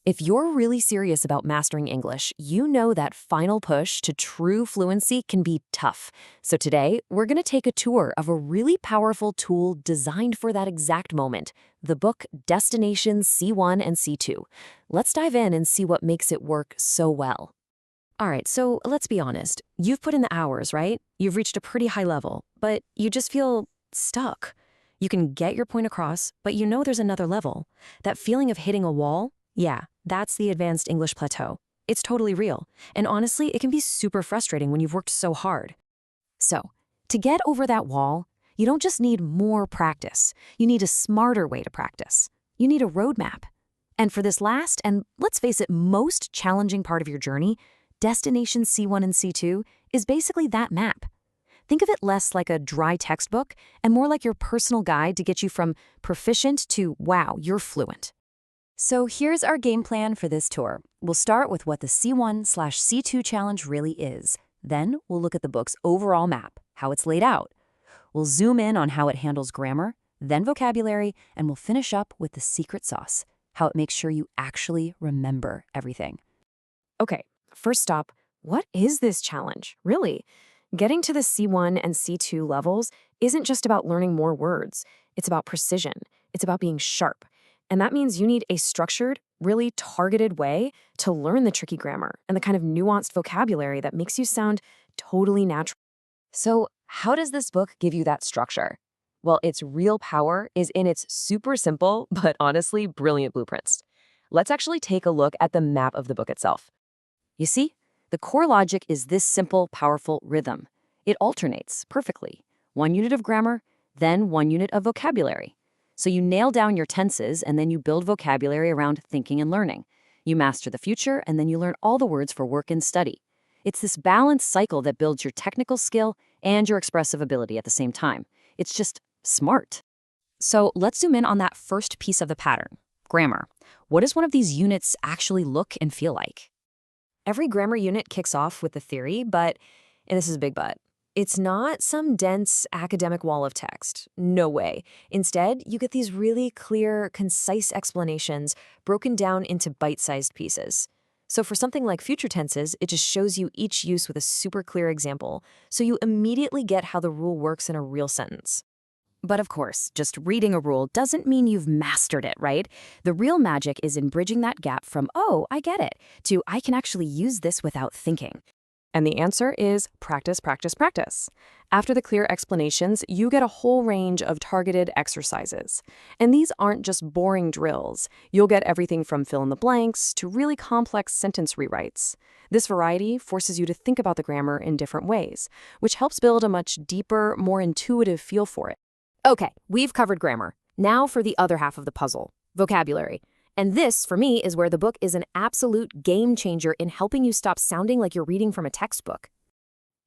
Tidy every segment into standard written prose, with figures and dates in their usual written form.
If you're really serious about mastering English, you know that final push to true fluency can be tough. So today, we're going to take a tour of a really powerful tool designed for that exact moment, the book Destinations C1 and C2. Let's dive in and see what makes it work so well. All right, so let's be honest. You've put in the hours, right? You've reached a pretty high level, but you just feel stuck. You can get your point across, but you know there's another level. That feeling of hitting a wall? Yeah, that's the advanced English plateau. It's totally real. And honestly, it can be super frustrating when you've worked so hard. So, to get over that wall, you don't just need more practice. You need a smarter way to practice. You need a roadmap. And for this last, and let's face it, most challenging part of your journey, Destination C1 and C2 is basically that map. Think of it less like a dry textbook and more like your personal guide to get you from proficient to, wow, you're fluent. So here's our game plan for this tour. We'll start with what the C1/C2 challenge really is. Then we'll look at the book's overall map, how it's laid out. We'll zoom in on how it handles grammar, then vocabulary, and we'll finish up with the secret sauce, how it makes sure you actually remember everything. Okay, first stop, what is this challenge, really? Getting to the C1 and C2 levels isn't just about learning more words. It's about precision. It's about being sharp. And that means you need a structured, really targeted way to learn the tricky grammar and the kind of nuanced vocabulary that makes you sound totally natural. So, how does this book give you that structure? Well, its real power is in its super simple, but honestly brilliant blueprints. Let's actually take a look at the map of the book itself. You see, the core logic is this simple, powerful rhythm. It alternates perfectly. 1 unit of grammar, then 1 unit of vocabulary. So you nail down your tenses, and then you build vocabulary around thinking and learning. You master the future, and then you learn all the words for work and study. It's this balanced cycle that builds your technical skill and your expressive ability at the same time. It's just smart. So let's zoom in on that first piece of the pattern, grammar. What does one of these units actually look and feel like? Every grammar unit kicks off with the theory, and this is a big but, it's not some dense academic wall of text. No way. Instead, you get these really clear, concise explanations broken down into bite-sized pieces. So for something like future tenses, it just shows you each use with a super clear example, so you immediately get how the rule works in a real sentence. But of course, just reading a rule doesn't mean you've mastered it, right? The real magic is in bridging that gap from, oh, I get it, to I can actually use this without thinking. And the answer is practice, practice, practice. After the clear explanations, you get a whole range of targeted exercises. And these aren't just boring drills. You'll get everything from fill in the blanks to really complex sentence rewrites. This variety forces you to think about the grammar in different ways, which helps build a much deeper, more intuitive feel for it. Okay, we've covered grammar. Now for the other half of the puzzle, vocabulary. And this, for me, is where the book is an absolute game changer in helping you stop sounding like you're reading from a textbook.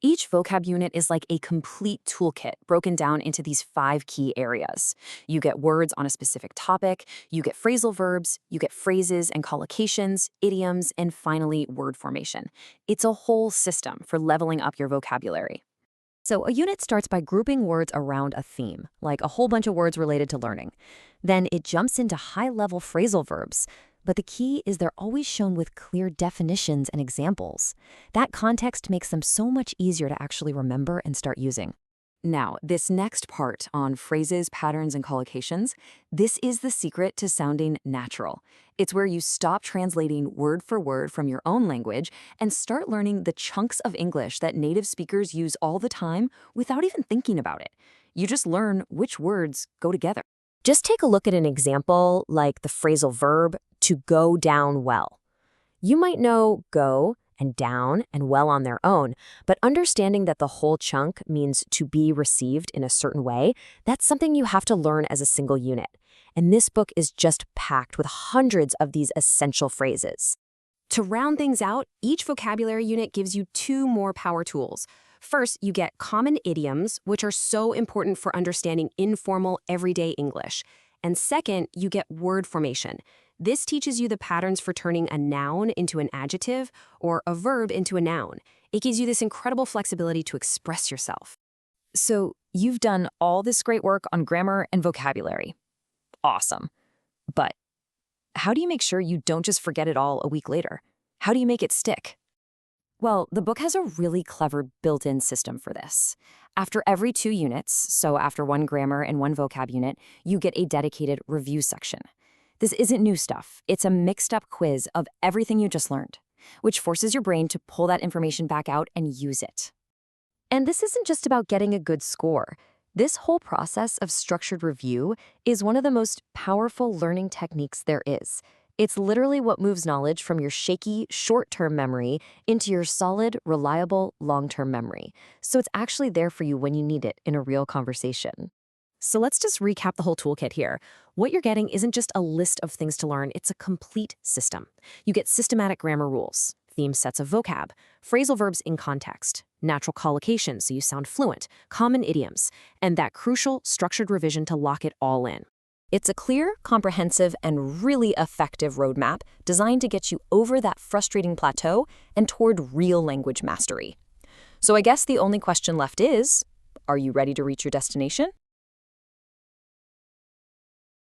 Each vocab unit is like a complete toolkit broken down into these 5 key areas. You get words on a specific topic, you get phrasal verbs, you get phrases and collocations, idioms, and finally, word formation. It's a whole system for leveling up your vocabulary. So a unit starts by grouping words around a theme, like a whole bunch of words related to learning. Then it jumps into high-level phrasal verbs, but the key is they're always shown with clear definitions and examples. That context makes them so much easier to actually remember and start using. Now, this next part on phrases, patterns, and collocations, this is the secret to sounding natural. It's where you stop translating word for word from your own language and start learning the chunks of English that native speakers use all the time without even thinking about it. You just learn which words go together. Just take a look at an example like the phrasal verb to go down well. You might know go and down and well on their own, but understanding that the whole chunk means to be received in a certain way, that's something you have to learn as a single unit. And this book is just packed with hundreds of these essential phrases. To round things out, each vocabulary unit gives you 2 more power tools. First, you get common idioms, which are so important for understanding informal, everyday English. And second, you get word formation. This teaches you the patterns for turning a noun into an adjective or a verb into a noun. It gives you this incredible flexibility to express yourself. So you've done all this great work on grammar and vocabulary. Awesome. But how do you make sure you don't just forget it all a week later? How do you make it stick? Well, the book has a really clever built-in system for this. After every 2 units, so after 1 grammar and 1 vocab unit, you get a dedicated review section. This isn't new stuff. It's a mixed-up quiz of everything you just learned, which forces your brain to pull that information back out and use it. And this isn't just about getting a good score. This whole process of structured review is one of the most powerful learning techniques there is. It's literally what moves knowledge from your shaky, short-term memory into your solid, reliable, long-term memory. So it's actually there for you when you need it in a real conversation. So let's just recap the whole toolkit here. What you're getting isn't just a list of things to learn, it's a complete system. You get systematic grammar rules, theme sets of vocab, phrasal verbs in context, natural collocation so you sound fluent, common idioms, and that crucial structured revision to lock it all in. It's a clear, comprehensive, and really effective roadmap designed to get you over that frustrating plateau and toward real language mastery. So I guess the only question left is, are you ready to reach your destination?